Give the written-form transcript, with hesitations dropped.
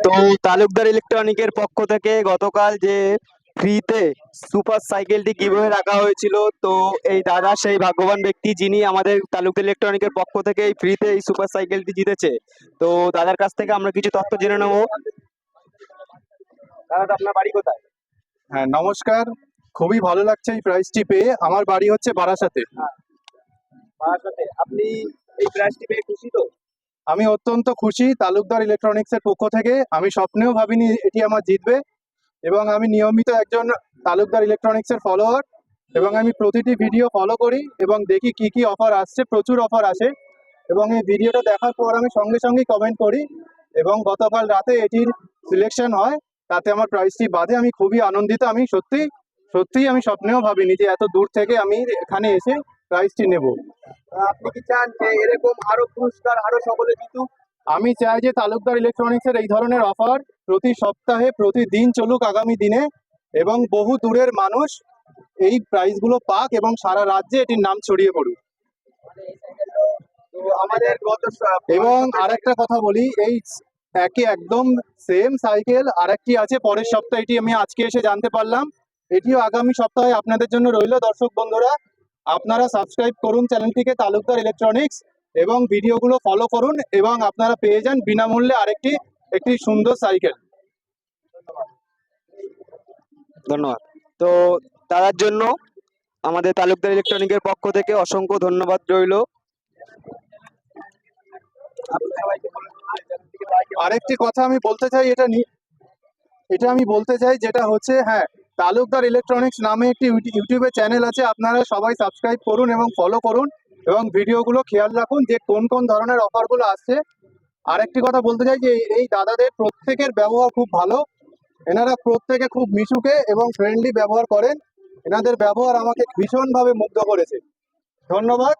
তো তালুকদার ইলেকট্রনিকের পক্ষ থেকে গতকাল যে ফ্রিতে সুপার সাইকেলটি গিভওয়ে রাখা হয়েছিল, তো এই দাদা সেই ভাগ্যবান ব্যক্তি যিনি আমাদের তালুকদার ইলেকট্রনিকের পক্ষ থেকে এই ফ্রিতে এই সুপার সাইকেলটি জিতেছে। তো দাদার কাছ থেকে আমরা কিছু তথ্য জেনে নেবো। দাদা, আপনার বাড়ি কোথায়? হ্যাঁ, নমস্কার। খুবই ভালো লাগছে এই প্রাইজটি পেয়ে। আমার বাড়ি হচ্ছে বারাসাতে। বারাসাতে। আপনি এই প্রাইজটি পেয়ে খুশি তো? আমি অত্যন্ত খুশি তালুকদার ইলেকট্রনিক্সের পক্ষ থেকে। আমি স্বপ্নেও ভাবিনি এটি আমার জিতবে, এবং আমি নিয়মিত একজন তালুকদার ইলেকট্রনিক্সের ফলোয়ার, এবং আমি প্রতিটি ভিডিও ফলো করি এবং দেখি কি কি অফার আসছে। প্রচুর অফার আসে, এবং এই ভিডিওটা দেখার পর আমি সঙ্গে সঙ্গেই কমেন্ট করি, এবং গতকাল রাতে এটির সিলেকশন হয়, তাতে আমার প্রাইজটি বাদে আমি খুবই আনন্দিত। আমি সত্যিই আমি স্বপ্নেও ভাবিনি যে এত দূর থেকে আমি এখানে এসে প্রাইজটি নেব। আপনি কি চান যে এরকম আরো পুরস্কার আরো সকলে জিতুক? আমি চাই যে তালুকদার ইলেকট্রনিক্সের এই ধরনের অফার প্রতি সপ্তাহে প্রতিদিন চলুক আগামী দিনে, এবং বহু দূরের মানুষ এই প্রাইজগুলো পাক এবং সারা রাজ্যে এটির নাম ছড়িয়ে পড়ুক। তো আমাদের এবং আরেকটা কথা বলি, এই একদম সেম সাইকেল আরেকটি আছে পরের সপ্তাহে, এটি আমি আজকে এসে জানতে পারলাম। এটিও আগামী সপ্তাহে আপনাদের জন্য রইল। দর্শক বন্ধুরা, আপনারা সাবস্ক্রাইব করুন চ্যানেলটিকে তালুকদার ইলেকট্রনিক্স, এবং ভিডিওগুলো ফলো করুন, এবং আপনারা পেয়ে যান বিনামূল্যে একটি সুন্দর সাইকেল। ধন্যবাদ। তো দাদার জন্য আমাদের তালুকদার ইলেকট্রনিকের পক্ষ থেকে অসংখ্য ধন্যবাদ রইল। আরেকটি কথা আমি বলতে চাই, এটা আমি বলতে চাই, যেটা হচ্ছে, হ্যাঁ, তালুকদার ইলেকট্রনিক্স নামে একটি ইউটিউবে চ্যানেল আছে। আপনারা সবাই সাবস্ক্রাইব করুন এবং ফলো করুন, এবং ভিডিওগুলো খেয়াল রাখুন যে কোন কোন ধরনের অফারগুলো আসছে। আরেকটি কথা বলতে চাই যে এই দাদাদের প্রত্যেকের ব্যবহার খুব ভালো। এনারা প্রত্যেকে খুব মিশুকে এবং ফ্রেন্ডলি ব্যবহার করেন। এনাদের ব্যবহার আমাকে ভীষণভাবে মুগ্ধ করেছে। ধন্যবাদ।